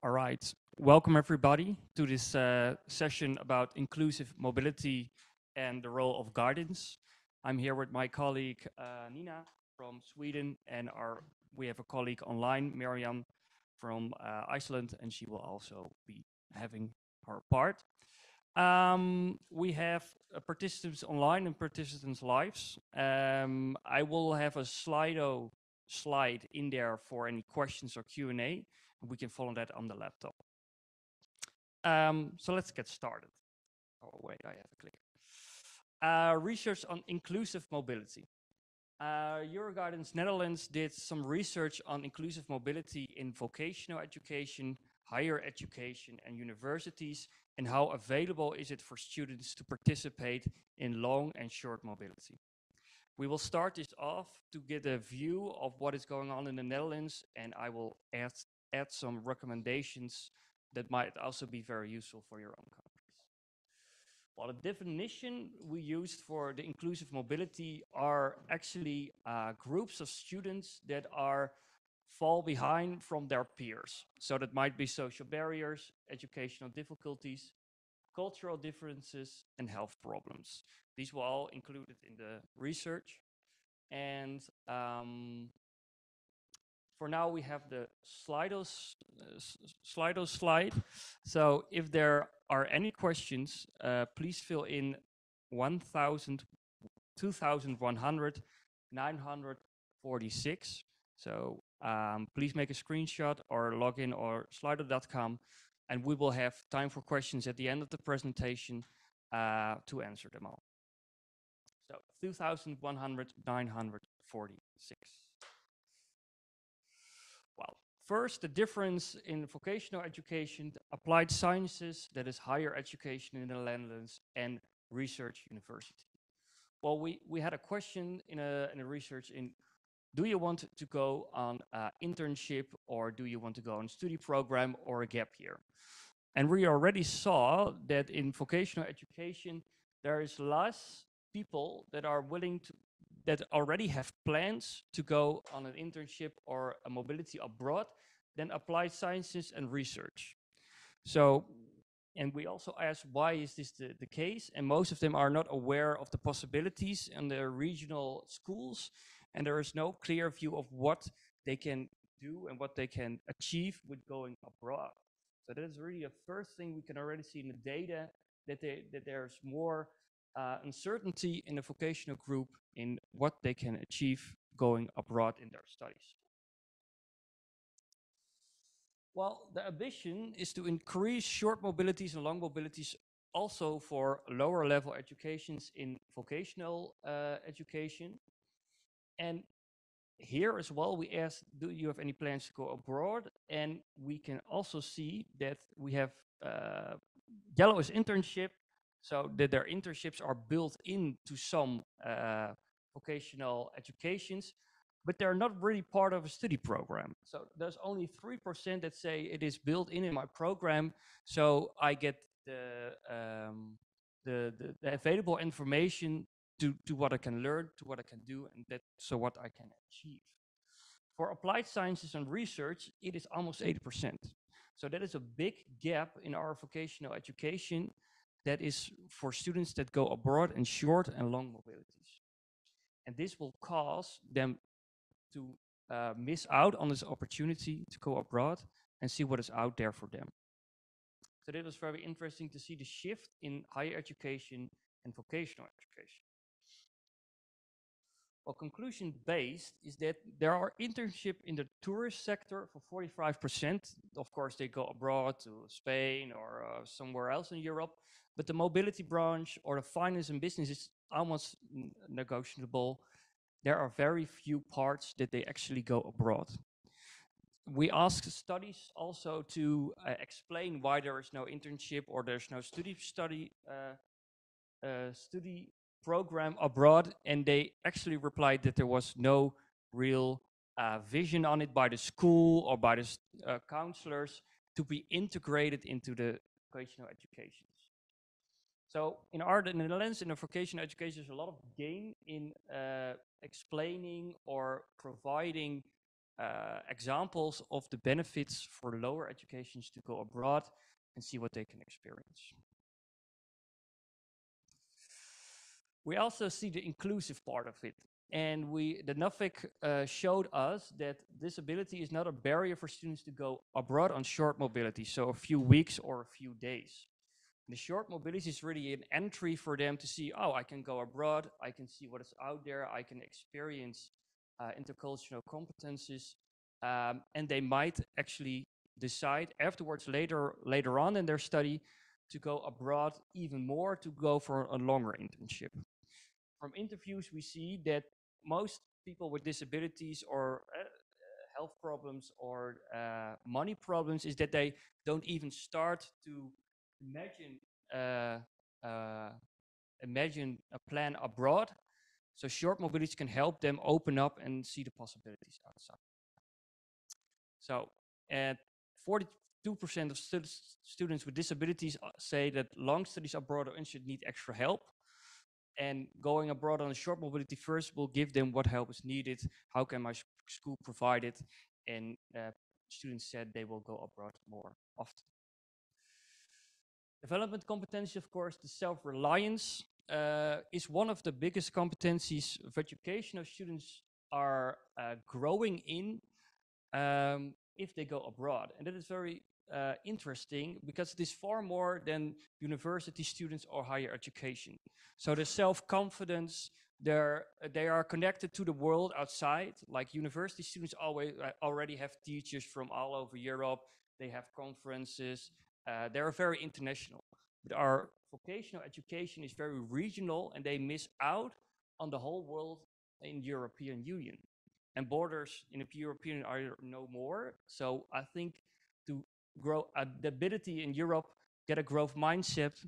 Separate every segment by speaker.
Speaker 1: All right, welcome everybody to this session about inclusive mobility and the role of guidance. I'm here with my colleague Nina from Sweden, and we have a colleague online, Miriam from Iceland, and she will also be having her part. We have participants online and participants lives. I will have a slide in there for any questions or Q&A. We can follow that on the laptop. So let's get started. Oh wait, I have a click. Research on inclusive mobility. Euroguidance Netherlands did some research on inclusive mobility in vocational education, higher education and universities, and how available is it for students to participate in long and short mobility. We will start this off to get a view of what is going on in the Netherlands, and I will add some recommendations that might also be very useful for your own countries. Well, the definition we used for the inclusive mobility are actually groups of students that fall behind from their peers. So that might be social barriers, educational difficulties, cultural differences, and health problems. These were all included in the research. And for now, we have the Slido slide. So if there are any questions, please fill in 1,000, 2,100, 946. So please make a screenshot or log in or slido.com, and we will have time for questions at the end of the presentation to answer them all. So 2,100, 946. Well, first, the difference in vocational education, applied sciences, that is higher education in the Netherlands, and research university. Well, we had a question in a research in, do you want to go on an internship, or do you want to go on a study program or a gap year? And we already saw that in vocational education, there is less people that are willing to, that already have plans to go on an internship or a mobility abroad than applied sciences and research. So, and we also asked, why is this the case? And most of them are not aware of the possibilities in their regional schools, and there is no clear view of what they can do and what they can achieve with going abroad. So that is really a first thing we can already see in the data, that there's more uncertainty in the vocational group in what they can achieve going abroad in their studies. Well, the ambition is to increase short mobilities and long mobilities also for lower level educations in vocational education. And here as well, we asked, do you have any plans to go abroad? And we can also see that we have yellow is internship, so that their internships are built into some vocational educations, but they're not really part of a study program. So there's only 3% that say it is built in my program, so I get the available information to what I can learn, to what I can do, and so what I can achieve. For applied sciences and research, it is almost 80%. So that is a big gap in our vocational education that is for students that go abroad in short and long mobilities. And this will cause them to miss out on this opportunity to go abroad and see what is out there for them. So that was very interesting to see the shift in higher education and vocational education. Well, conclusion based is that there are internships in the tourist sector for 45%. Of course, they go abroad to Spain or somewhere else in Europe, but the mobility branch or the finance and business is almost negotiable. There are very few parts that they actually go abroad. We asked studies also to explain why there is no internship or there's no study program abroad, and they actually replied that there was no real vision on it by the school or by the counselors to be integrated into the vocational educations. So in the Netherlands, in the vocational education, there's a lot of gain in explaining or providing examples of the benefits for lower educations to go abroad and see what they can experience. We also see the inclusive part of it. And the NUFIC showed us that disability is not a barrier for students to go abroad on short mobility, so a few weeks or a few days. The short mobility is really an entry for them to see, oh, I can go abroad, I can see what is out there, I can experience intercultural competences, and they might actually decide afterwards, later on in their study, to go abroad even more, to go for a longer internship. From interviews, we see that most people with disabilities or health problems or money problems is that they don't even start to imagine imagine a plan abroad. So short mobility can help them open up and see the possibilities outside. So, 42% of students with disabilities say that long studies abroad or should need extra help. And going abroad on a short mobility first will give them what help is needed. How can my school provide it? And students said they will go abroad more often. Development competency, of course, the self-reliance is one of the biggest competencies of education of students are growing in if they go abroad. And that is very interesting because it is far more than university students or higher education. So the self-confidence, they are connected to the world outside. Like university students already have teachers from all over Europe. They have conferences. They are very international. But our vocational education is very regional, and they miss out on the whole world in the European Union. And borders in the European are no more. So I think to grow adaptability in Europe, get a growth mindset,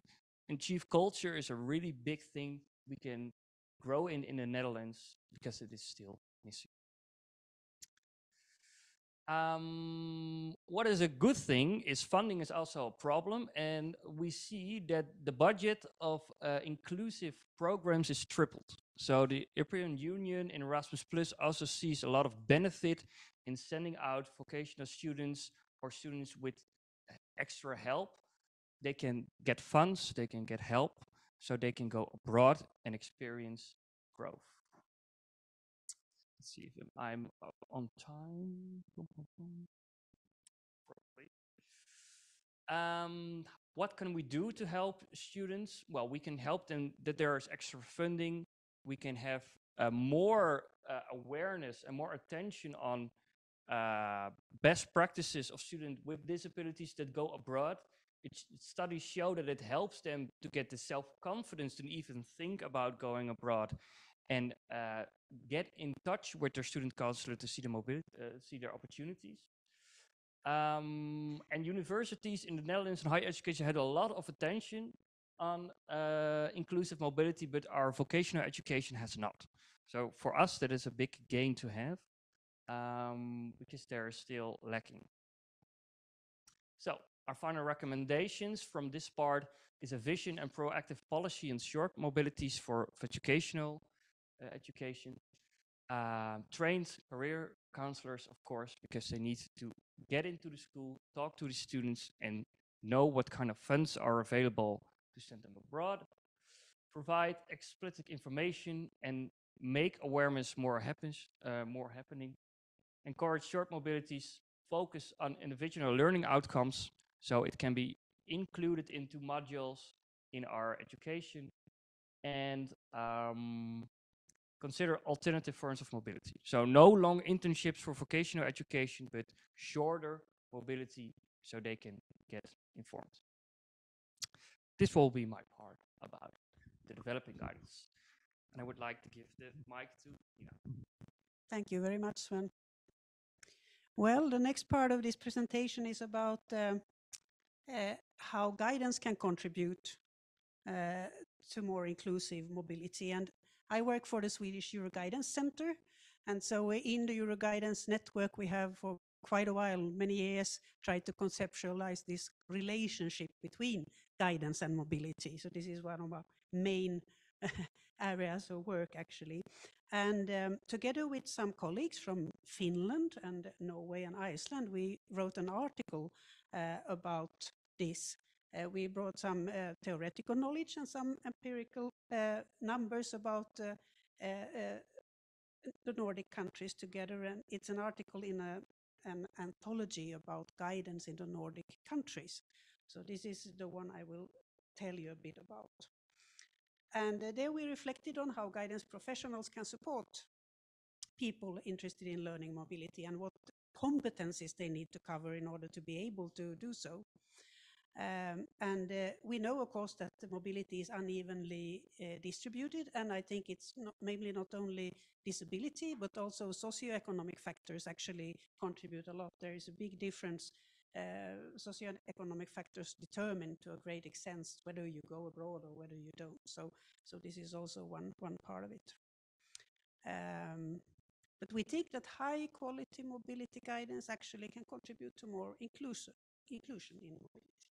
Speaker 1: and achieve culture is a really big thing we can grow in the Netherlands because it is still missing. What is a good thing is funding is also a problem, and we see that the budget of inclusive programs is tripled. So the European Union in Erasmus Plus also sees a lot of benefit in sending out vocational students or students with extra help. They can get funds, they can get help, so they can go abroad and experience growth. Let's see if I'm on time. What can we do to help students? Well, we can help them that there is extra funding. We can have more awareness and more attention on best practices of students with disabilities that go abroad. Studies show that it helps them to get the self-confidence to even think about going abroad and get in touch with their student counselor to see see their opportunities. And universities in the Netherlands and higher education had a lot of attention on inclusive mobility, but our vocational education has not. So for us, that is a big gain to have because they're still lacking. So our final recommendations from this part is a vision and proactive policy in short mobilities for vocational education. Trained career counselors, of course, because they need to get into the school, talk to the students, and know what kind of funds are available to send them abroad. Provide explicit information and make awareness more happening. Encourage short mobilities. Focus on individual learning outcomes, so it can be included into modules in our education. And consider alternative forms of mobility. So no long internships for vocational education, but shorter mobility so they can get informed. This will be my part about the developing guidance. And I would like to give the mic to Nina.
Speaker 2: Thank you very much, Sven. Well, the next part of this presentation is about how guidance can contribute to more inclusive mobility. And I work for the Swedish Euroguidance Center. And so in the Euroguidance network, we have for quite a while, many years, tried to conceptualize this relationship between guidance and mobility. So this is one of our main areas of work, actually. And together with some colleagues from Finland and Norway and Iceland, we wrote an article about this. We brought some theoretical knowledge and some empirical numbers about the Nordic countries together, and it's an article in an anthology about guidance in the Nordic countries. So this is the one I will tell you a bit about. And there we reflected on how guidance professionals can support people interested in learning mobility and what competencies they need to cover in order to be able to do so. And we know, of course, that the mobility is unevenly distributed, and I think it's mainly not only disability, but also socioeconomic factors actually contribute a lot. There is a big difference. Socioeconomic factors determine to a great extent whether you go abroad or whether you don't. So this is also one part of it. But we think that high quality mobility guidance actually can contribute to more inclusion in mobility.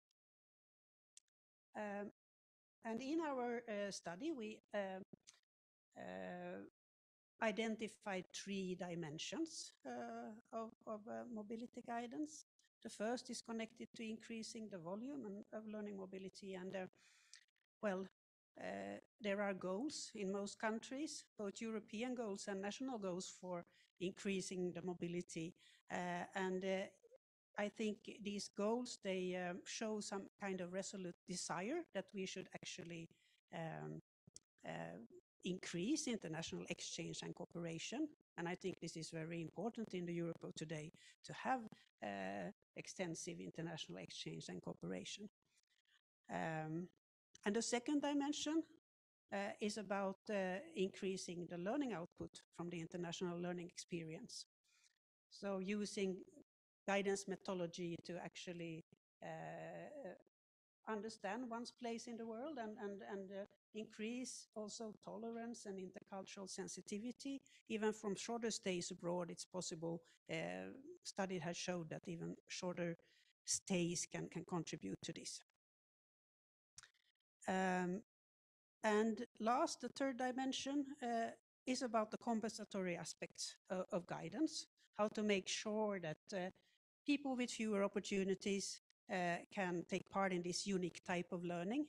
Speaker 2: And in our study, we identified 3 dimensions of mobility guidance. The first is connected to increasing the volume of learning mobility. And well, there are goals in most countries, both European goals and national goals for increasing the mobility. And I think these goals, they show some kind of resolute desire that we should actually increase international exchange and cooperation. And I think this is very important in the Europe of today to have extensive international exchange and cooperation. And the second dimension is about increasing the learning output from the international learning experience. So using guidance methodology to actually understand one's place in the world and increase also tolerance and intercultural sensitivity. Even from shorter stays abroad, it's possible. Study has showed that even shorter stays can contribute to this. And last, the third dimension is about the compensatory aspects of guidance, how to make sure that people with fewer opportunities can take part in this unique type of learning.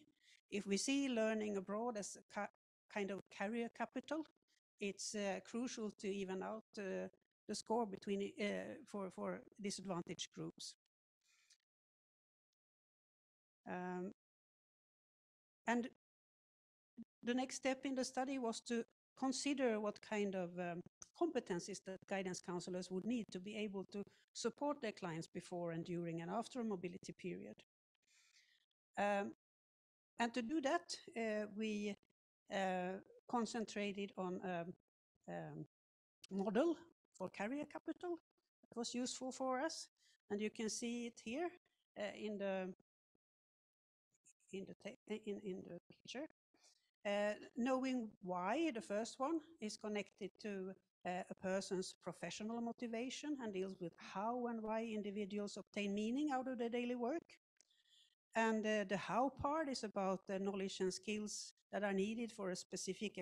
Speaker 2: If we see learning abroad as a kind of career capital, it's crucial to even out the score between for disadvantaged groups. And the next step in the study was to consider what kind of competencies that guidance counselors would need to be able to support their clients before and during and after a mobility period. And to do that, we concentrated on a model for career capital that was useful for us. And you can see it here in the picture. Knowing why, the first one, is connected to a person's professional motivation and deals with how and why individuals obtain meaning out of their daily work. And the how part is about the knowledge and skills that are needed for a specific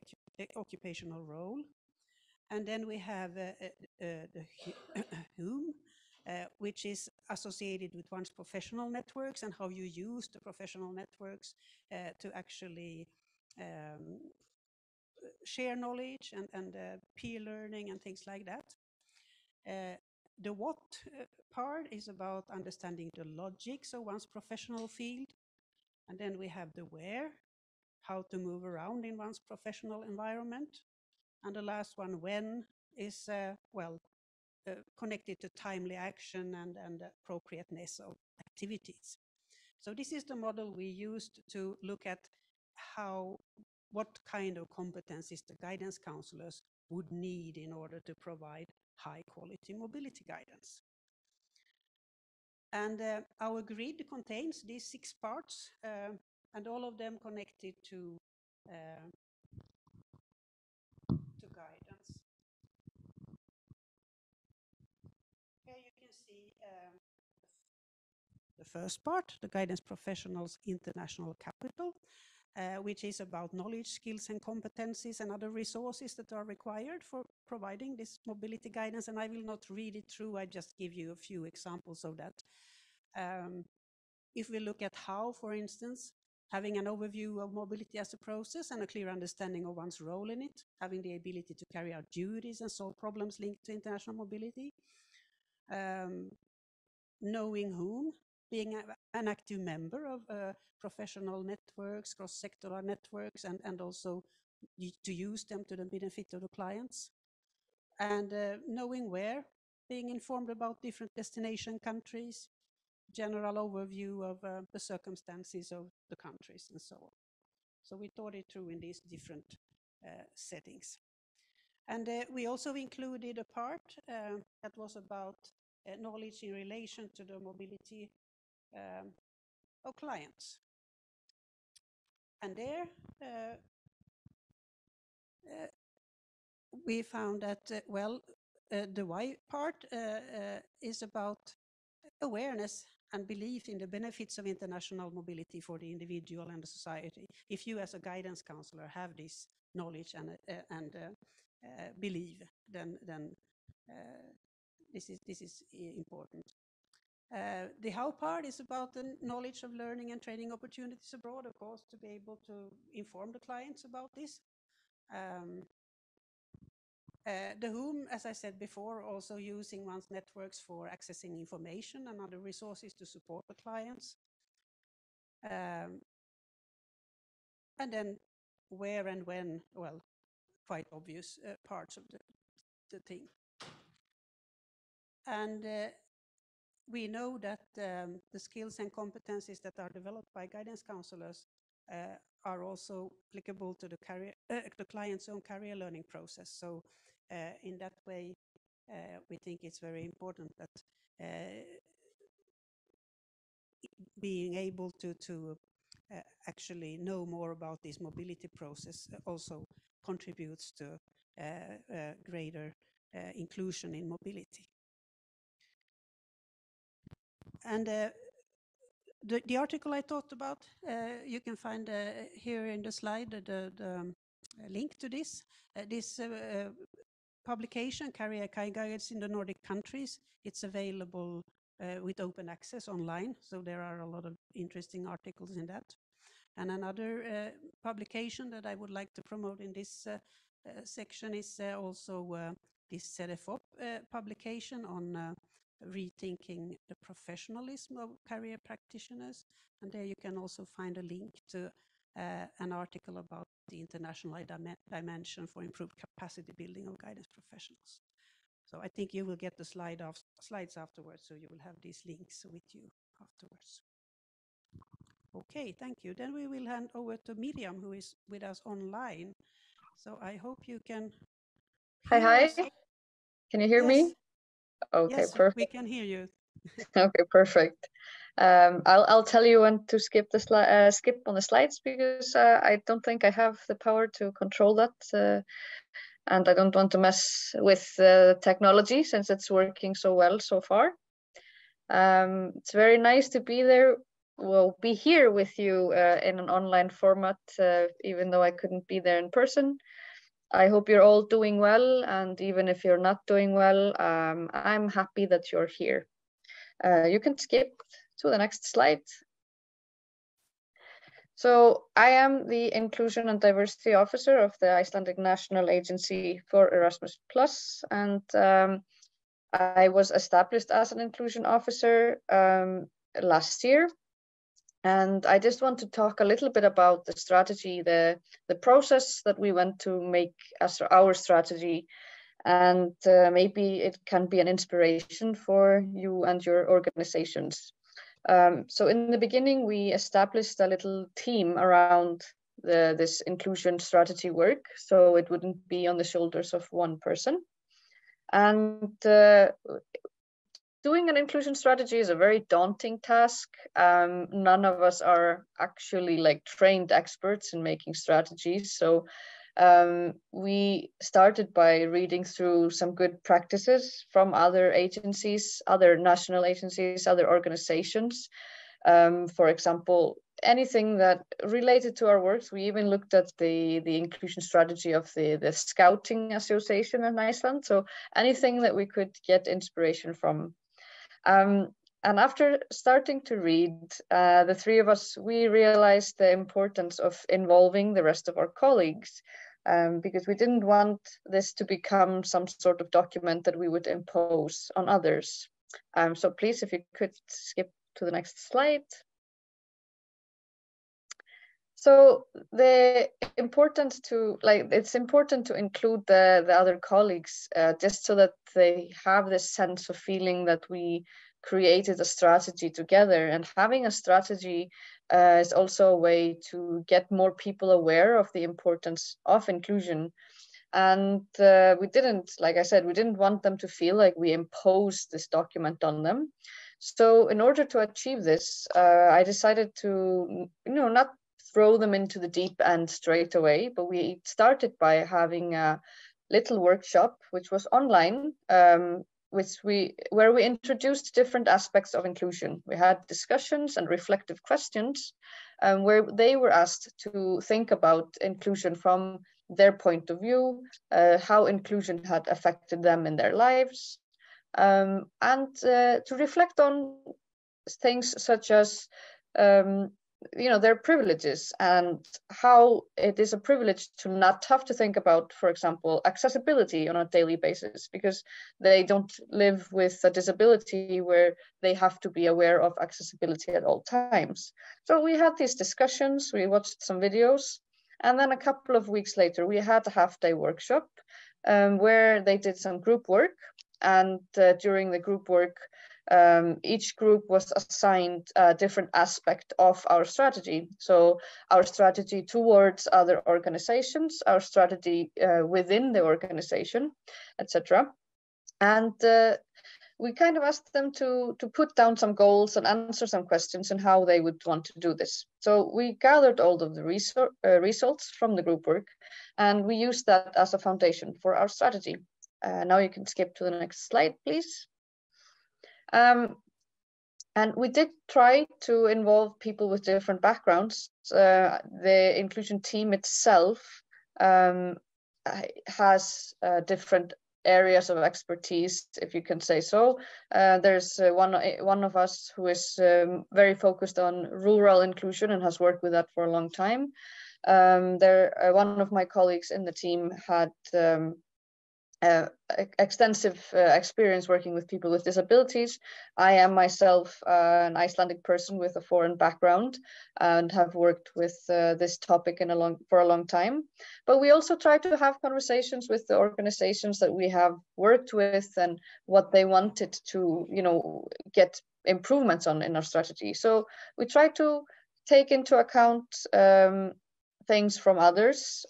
Speaker 2: occupational role. And then we have the whom, which is associated with one's professional networks and how you use the professional networks to actually share knowledge and peer learning and things like that. The what part is about understanding the logics of one's professional field. And then we have the where, how to move around in one's professional environment. And the last one, when, is, connected to timely action and appropriateness of activities. So this is the model we used to look at what kind of competencies the guidance counselors would need in order to provide high quality mobility guidance. And our grid contains these 6 parts, and all of them connected to guidance. Here you can see the first part, the guidance professionals international capital. which is about knowledge, skills, and competencies and other resources that are required for providing this mobility guidance. And I will not read it through, I just give you a few examples of that. If we look at how, for instance, having an overview of mobility as a process and a clear understanding of one's role in it, having the ability to carry out duties and solve problems linked to international mobility, knowing whom, being an active member of professional networks, cross-sectoral networks, and also to use them to the benefit of the clients, and knowing where, being informed about different destination countries, general overview of the circumstances of the countries, and so on. So we thought it through in these different settings. And we also included a part that was about knowledge in relation to the mobility of clients. And there we found that, well, the why part is about awareness and belief in the benefits of international mobility for the individual and the society. If you as a guidance counselor have this knowledge and believe, then this is important. The how part is about the knowledge of learning and training opportunities abroad, of course, to be able to inform the clients about this. The whom, as I said before, also using one's networks for accessing information and other resources to support the clients. And then where and when, well, quite obvious parts of the thing. And we know that the skills and competencies that are developed by guidance counselors are also applicable to the client's own career learning process. So in that way, we think it's very important that being able to actually know more about this mobility process also contributes to greater inclusion in mobility. And the article I talked about, you can find here in the slide the link to this. This publication, Career Guides in the Nordic countries, it's available with open access online, so there are a lot of interesting articles in that. And another publication that I would like to promote in this section is also this CINOP publication on rethinking the professionalism of career practitioners. And there you can also find a link to an article about the international dimension for improved capacity building of guidance professionals. So I think you will get the slides afterwards, so you will have these links with you afterwards. Okay, thank you. Then we will hand over to Miriam, who is with us online. So I hope you can hear us.
Speaker 3: Hi. Can you hear me? Okay,
Speaker 2: yes,
Speaker 3: perfect.
Speaker 2: We can hear you.
Speaker 3: Okay, perfect. I'll tell you when to skip on the slides, because I don't think I have the power to control that, and I don't want to mess with technology since it's working so well so far. It's very nice to be there. Well, be here with you in an online format, even though I couldn't be there in person. I hope you're all doing well, and even if you're not doing well, I'm happy that you're here. You can skip to the next slide. So I am the Inclusion and Diversity Officer of the Icelandic National Agency for Erasmus+, and I was established as an inclusion officer last year. And I just want to talk a little bit about the strategy, the process that we went to make as our strategy, and maybe it can be an inspiration for you and your organizations. So in the beginning, we established a little team around this inclusion strategy work, so it wouldn't be on the shoulders of one person. And doing an inclusion strategy is a very daunting task. None of us are actually trained experts in making strategies. So we started by reading through some good practices from other agencies, other national agencies, other organizations. For example, anything that related to our works. We even looked at the inclusion strategy of the Scouting Association in Iceland. So anything that we could get inspiration from. And after starting to read, the three of us, we realized the importance of involving the rest of our colleagues, because we didn't want this to become some sort of document that we would impose on others. So please, if you could skip to the next slide. So it's important to include the other colleagues, just so that they have this sense of feeling that we created a strategy together. And having a strategy is also a way to get more people aware of the importance of inclusion. And we didn't, like I said, we didn't want them to feel like we imposed this document on them. So in order to achieve this, I decided to, not throw them into the deep end straight away, but we started by having a little workshop, which was online, where we introduced different aspects of inclusion. We had discussions and reflective questions, where they were asked to think about inclusion from their point of view, how inclusion had affected them in their lives, and to reflect on things such as their privileges and how it is a privilege to not have to think about, for example, accessibility on a daily basis, because they don't live with a disability where they have to be aware of accessibility at all times. So we had these discussions, we watched some videos, and then a couple of weeks later, we had a half-day workshop where they did some group work. And during the group work, each group was assigned a different aspect of our strategy. So our strategy towards other organizations, our strategy within the organization, etc. And we kind of asked them to put down some goals and answer some questions on how they would want to do this. So we gathered all of the results from the group work, and we used that as a foundation for our strategy. Now you can skip to the next slide, please. And we did try to involve people with different backgrounds. The inclusion team itself has different areas of expertise, if you can say so. There's one of us who is very focused on rural inclusion and has worked with that for a long time. One of my colleagues in the team had extensive experience working with people with disabilities. I am myself an Icelandic person with a foreign background and have worked with this topic for a long time. But we also try to have conversations with the organizations that we have worked with and what they wanted to, get improvements on in our strategy. So we try to take into account things from others.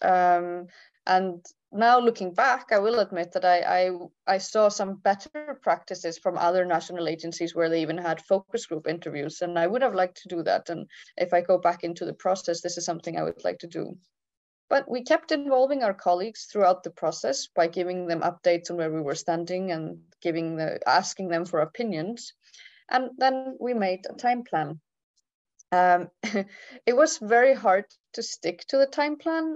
Speaker 3: And now looking back, I will admit that I saw some better practices from other national agencies where they even had focus group interviews, and I would have liked to do that. And if I go back into the process, this is something I would like to do. But we kept involving our colleagues throughout the process by giving them updates on where we were standing and asking them for opinions. And then we made a time plan. It was very hard to stick to the time plan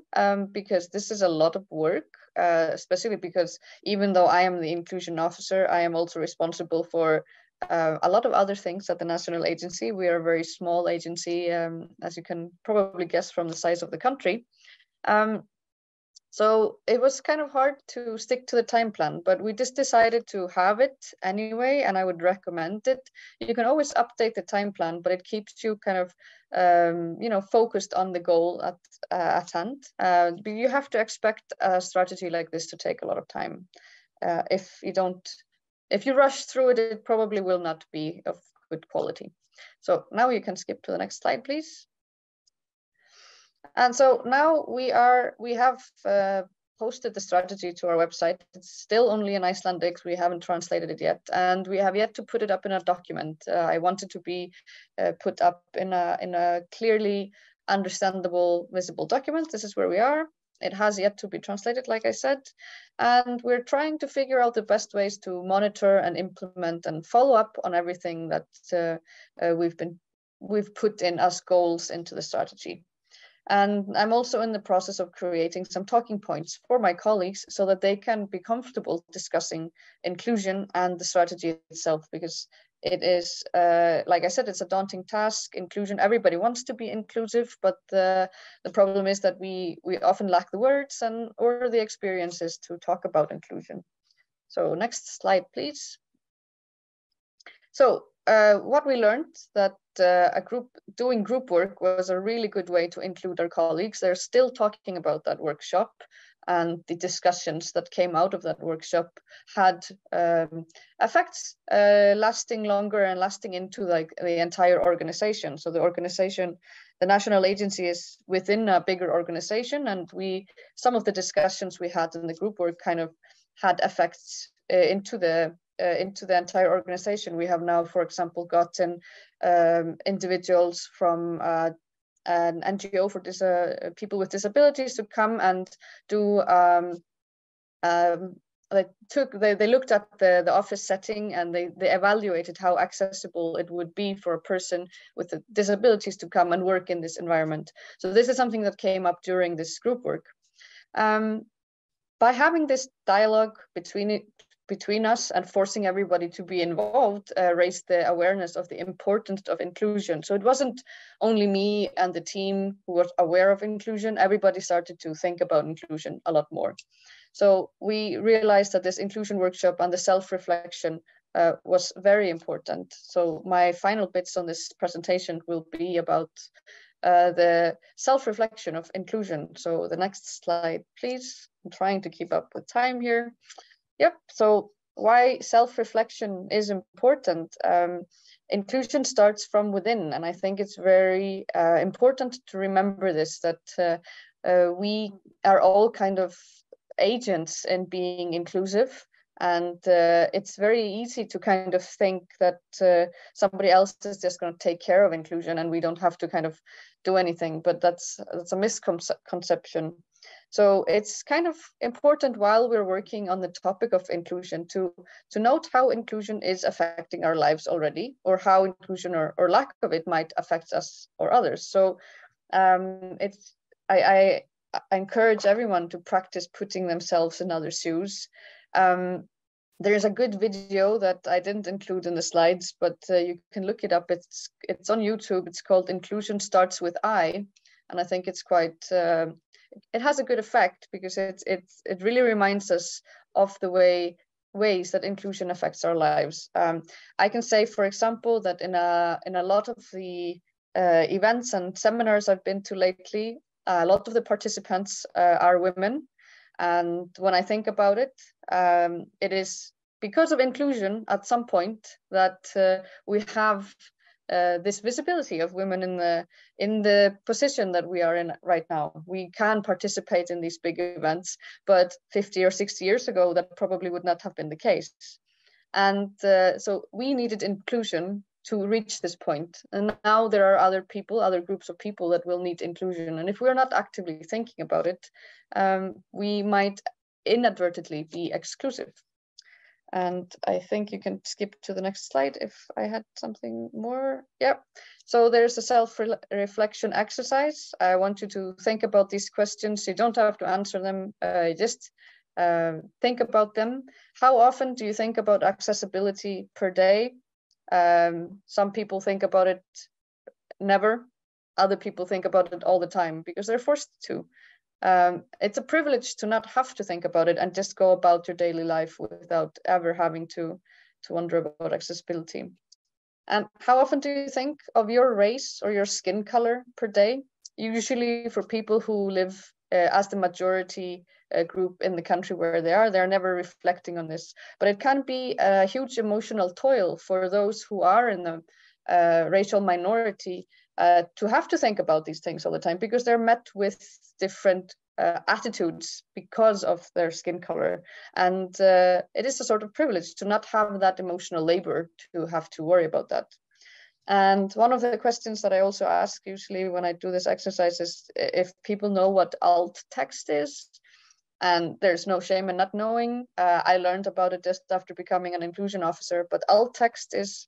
Speaker 3: because this is a lot of work, especially because even though I am the inclusion officer, I am also responsible for a lot of other things at the national agency. We are a very small agency, as you can probably guess from the size of the country. So it was kind of hard to stick to the time plan, but we just decided to have it anyway, and I would recommend it. You can always update the time plan, but it keeps you kind of, focused on the goal at hand. But you have to expect a strategy like this to take a lot of time. If you rush through it, it probably will not be of good quality. So now you can skip to the next slide, please. And so now we have posted the strategy to our website. It's still only in Icelandic. We haven't translated it yet, and we have yet to put it up in a document. I want it to be put up in a clearly understandable, visible document. This is where we are. It has yet to be translated, like I said, and we're trying to figure out the best ways to monitor and implement and follow up on everything that we've been we've put in as goals into the strategy. And I'm also in the process of creating some talking points for my colleagues so that they can be comfortable discussing inclusion and the strategy itself, because it is, like I said, it's a daunting task. Inclusion, everybody wants to be inclusive, but the problem is that we often lack the words or the experiences to talk about inclusion. So next slide, please. So what we learned that doing group work was a really good way to include our colleagues. They're still talking about that workshop, and the discussions that came out of that workshop had effects lasting longer and lasting into like the entire organization. So the organization, the national agency, is within a bigger organization, and some of the discussions we had in the group work kind of had effects into the entire organization. We have now, for example, gotten individuals from an NGO for people with disabilities to come and do. They looked at the office setting, and they evaluated how accessible it would be for a person with disabilities to come and work in this environment. So this is something that came up during this group work. By having this dialogue between us and forcing everybody to be involved, raised the awareness of the importance of inclusion. So it wasn't only me and the team who were aware of inclusion. Everybody started to think about inclusion a lot more. So we realized that this inclusion workshop and the self-reflection was very important. So my final bits on this presentation will be about the self-reflection of inclusion. So the next slide, please. I'm trying to keep up with time here. Yep, so why self-reflection is important. Inclusion starts from within, and I think it's very important to remember this, that we are all kind of agents in being inclusive, and it's very easy to kind of think that somebody else is just going to take care of inclusion and we don't have to kind of do anything, but that's a misconception. So it's kind of important while we're working on the topic of inclusion to note how inclusion is affecting our lives already, or how inclusion or lack of it might affect us or others. So I encourage everyone to practice putting themselves in other shoes. There's a good video that I didn't include in the slides, but you can look it up. It's on YouTube. It's called Inclusion Starts With I, and I think it's quite. It has a good effect because it really reminds us of the ways that inclusion affects our lives. I can say, for example, that in a lot of the events and seminars I've been to lately, a lot of the participants are women. And when I think about it, it is because of inclusion at some point that we have this visibility of women in the position that we are in right now. We can participate in these big events, but 50 or 60 years ago, that probably would not have been the case. And so we needed inclusion to reach this point. And now there are other groups of people that will need inclusion. And if we're not actively thinking about it, we might inadvertently be exclusive. And I think you can skip to the next slide if I had something more. Yep. So there's a self-reflection exercise. I want you to think about these questions. You don't have to answer them. Just think about them. How often do you think about accessibility per day? Some people think about it never. Other people think about it all the time because they're forced to. It's a privilege to not have to think about it and just go about your daily life without ever having to wonder about accessibility. And how often do you think of your race or your skin color per day? Usually for people who live as the majority group in the country where they're never reflecting on this. But it can be a huge emotional toil for those who are in the racial minority to have to think about these things all the time, because they're met with different attitudes because of their skin color. And it is a sort of privilege to not have that emotional labor to have to worry about that. And one of the questions that I also ask usually when I do this exercise is if people know what alt text is. And there's no shame in not knowing. I learned about it just after becoming an inclusion officer, but alt text is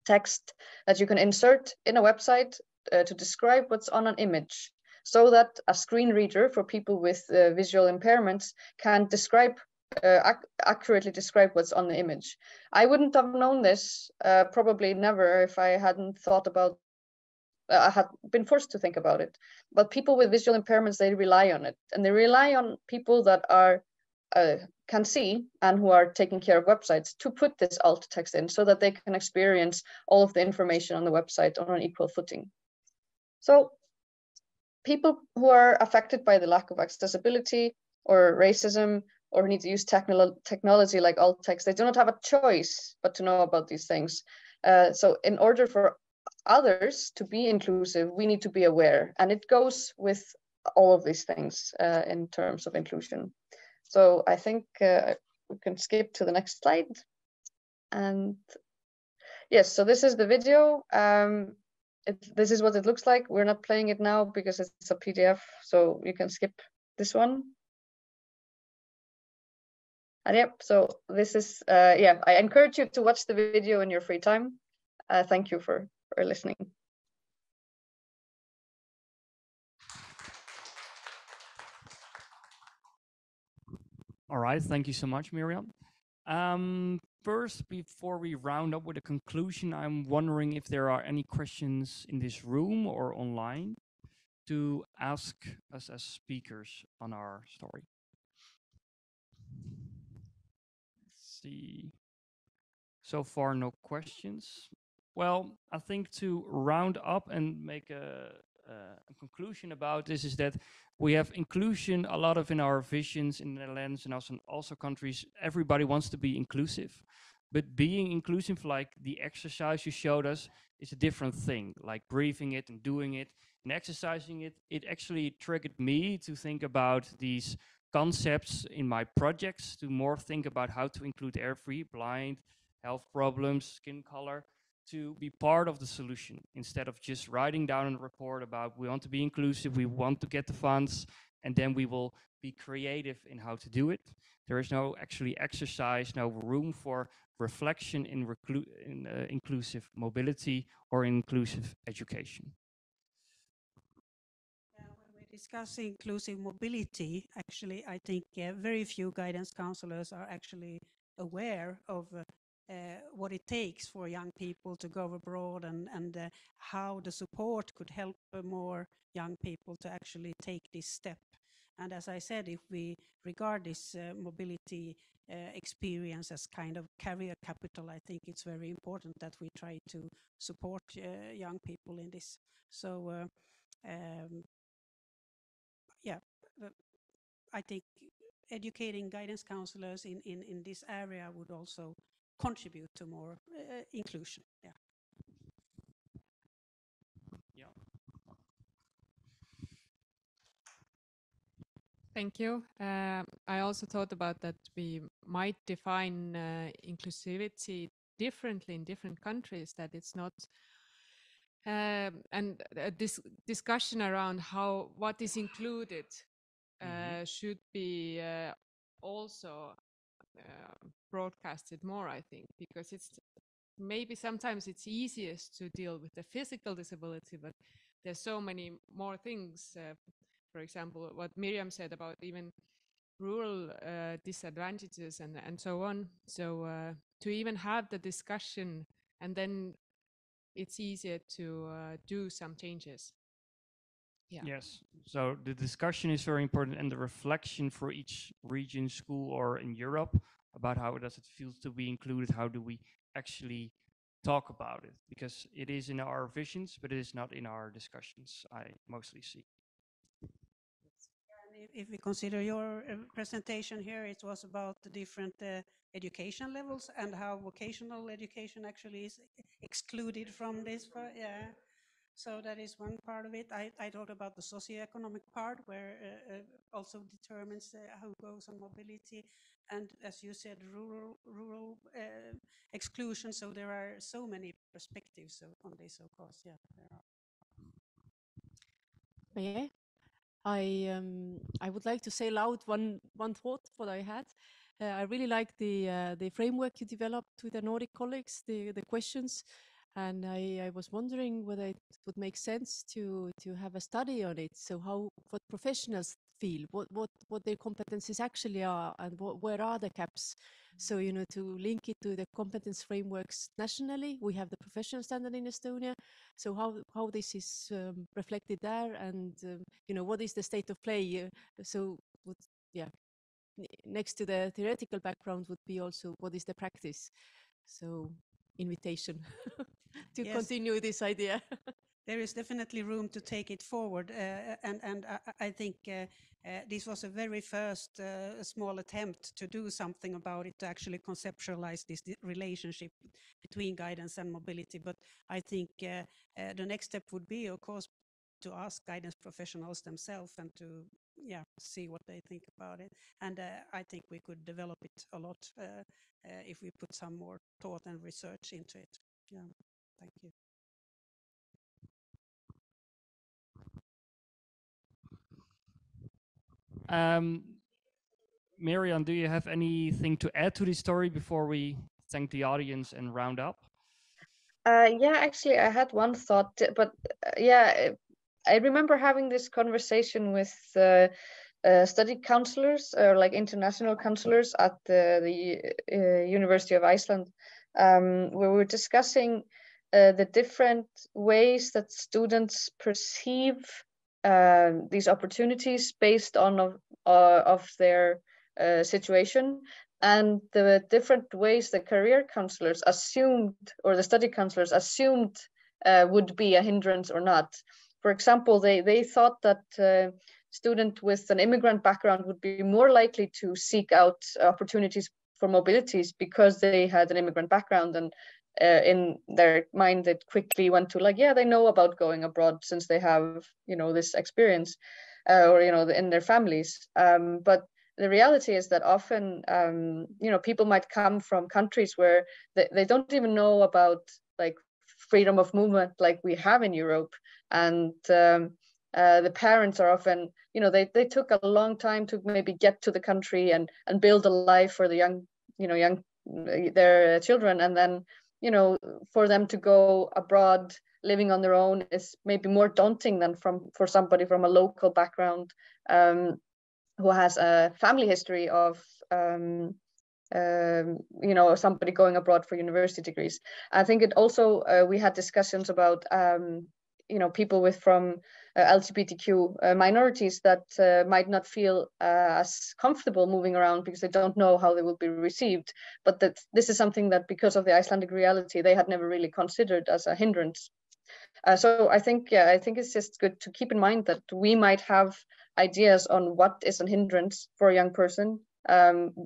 Speaker 3: text that you can insert in a website to describe what's on an image, so that a screen reader for people with visual impairments can accurately describe what's on the image. I wouldn't have known this, probably never, if I hadn't thought about, I had been forced to think about it. But people with visual impairments, they rely on it, and they rely on people that are can see and who are taking care of websites to put this alt text in, so that they can experience all of the information on the website on an equal footing. So people who are affected by the lack of accessibility or racism, or need to use technology like alt text, they do not have a choice but to know about these things. So in order for others to be inclusive, we need to be aware, and it goes with all of these things in terms of inclusion. So I think we can skip to the next slide. And yes, so this is the video. This is what it looks like. We're not playing it now because it's a PDF, so you can skip this one. And yep, so this is, yeah, I encourage you to watch the video in your free time. Thank you for listening.
Speaker 1: All right, thank you so much, Miriam. First, before we round up with a conclusion, I'm wondering if there are any questions in this room or online to ask us as speakers on our story. Let's see. So far, no questions. Well, I think to round up and make a conclusion about this is that we have inclusion a lot of in our visions in the Netherlands and also countries. Everybody wants to be inclusive, but being inclusive, like the exercise you showed us, is a different thing. Like breathing it and doing it and exercising it, it actually triggered me to think about these concepts in my projects, to more think about how to include every blind, health problems, skin color, to be part of the solution instead of just writing down a report about we want to be inclusive, we want to get the funds, and then we will be creative in how to do it. There is no actually exercise, no room for reflection in inclusive mobility or inclusive education.
Speaker 2: When we discuss inclusive mobility, actually, I think very few guidance counselors are actually aware of what it takes for young people to go abroad, and how the support could help more young people to actually take this step. And as I said, if we regard this mobility experience as kind of career capital, I think it's very important that we try to support young people in this. So yeah, I think educating guidance counselors in this area would also contribute to more inclusion. Yeah.
Speaker 1: Yeah.
Speaker 4: Thank you. I also thought about that we might define inclusivity differently in different countries, that it's not and this discussion around what is included should be also broadcasted more, I think, because it's maybe sometimes it's easiest to deal with the physical disability, but there's so many more things. For example, what Miriam said about even rural disadvantages and so on. So to even have the discussion, and then it's easier to do some changes. Yeah.
Speaker 1: Yes, so the discussion is very important, and the reflection for each region, school, or in Europe about how does it feel to be included, how do we actually talk about it, because it is in our visions, but it is not in our discussions, I mostly see.
Speaker 2: If we consider your presentation here, it was about the different education levels and how vocational education actually is excluded from this. Yeah. So that is one part of it. I talked about the socioeconomic part, where also determines how it goes on mobility, and as you said, rural exclusion. So there are so many perspectives on this, of course. Yeah, there are.
Speaker 5: Yeah. I would like to say loud one thought what I had. I really like the framework you developed with the Nordic colleagues, the questions. And I was wondering whether it would make sense to have a study on it. So what professionals feel, what their competencies actually are, and where are the gaps. So, to link it to the competence frameworks nationally, we have the professional standard in Estonia. So how this is reflected there, and what is the state of play? So, yeah, next to the theoretical background would be also what is the practice. So, invitation to
Speaker 2: Yes.
Speaker 5: continue this idea.
Speaker 2: There is definitely room to take it forward, and I think this was a very first small attempt to do something about it, to actually conceptualize this relationship between guidance and mobility. But I think the next step would be, of course, to ask guidance professionals themselves and to see what they think about it. And I think we could develop it a lot if we put some more thought and research into it. Yeah, thank you.
Speaker 1: Miriam, do you have anything to add to this story before we thank the audience and round up?
Speaker 3: Yeah, actually, I had one thought, but I remember having this conversation with study counselors, or like international counselors at the University of Iceland, where we were discussing the different ways that students perceive these opportunities based on of their situation, and the different ways the career counselors assumed, or the study counselors assumed, would be a hindrance or not. For example, they thought that student with an immigrant background would be more likely to seek out opportunities for mobilities because they had an immigrant background, and in their mind it quickly went to like, yeah, they know about going abroad since they have this experience, or in their families. But the reality is that often people might come from countries where they don't even know about like freedom of movement like we have in Europe, and the parents are often, they took a long time to maybe get to the country and build a life for the young their children, and then for them to go abroad living on their own is maybe more daunting than for somebody from a local background, who has a family history of somebody going abroad for university degrees. I think it also we had discussions about people from LGBTQ minorities that might not feel as comfortable moving around because they don't know how they will be received, but that this is something that, because of the Icelandic reality, they had never really considered as a hindrance. So I think it's just good to keep in mind that we might have ideas on what is a hindrance for a young person,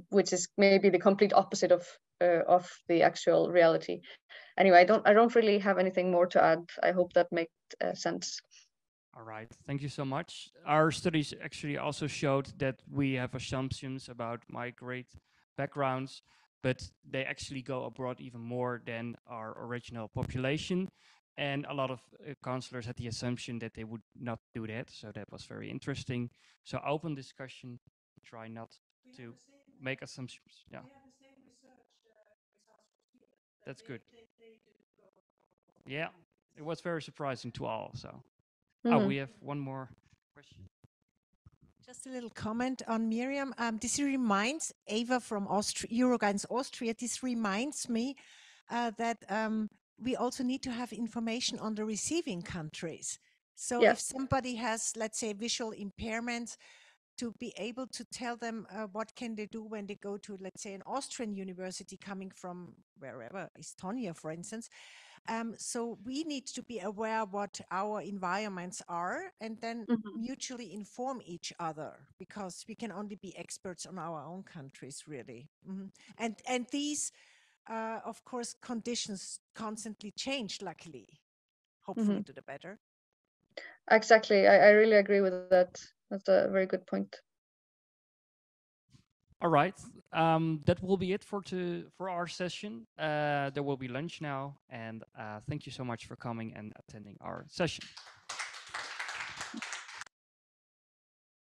Speaker 3: which is maybe the complete opposite of the actual reality. Anyway, I don't really have anything more to add. I hope that made sense.
Speaker 1: All right, thank you so much. Our studies actually also showed that we have assumptions about migrate backgrounds, but they actually go abroad even more than our original population. And a lot of counselors had the assumption that they would not do that. So that was very interesting. So open discussion, try not to make assumptions. Yeah, that's good. Yeah, it was very surprising to all. So, we have one more question.
Speaker 6: Just a little comment on Miriam. This reminds Ava from Euroguidance Austria. This reminds me that we also need to have information on the receiving countries. So if somebody has, let's say, visual impairments, to be able to tell them what can they do when they go to, let's say, an Austrian university coming from wherever, Estonia, for instance. So we need to be aware what our environments are, and then mutually inform each other, because we can only be experts on our own countries, really. And these, of course, conditions constantly change, luckily, hopefully to the better.
Speaker 3: Exactly. I really agree with that. That's a very good point.
Speaker 1: All right, that will be it for our session. There will be lunch now, and thank you so much for coming and attending our session.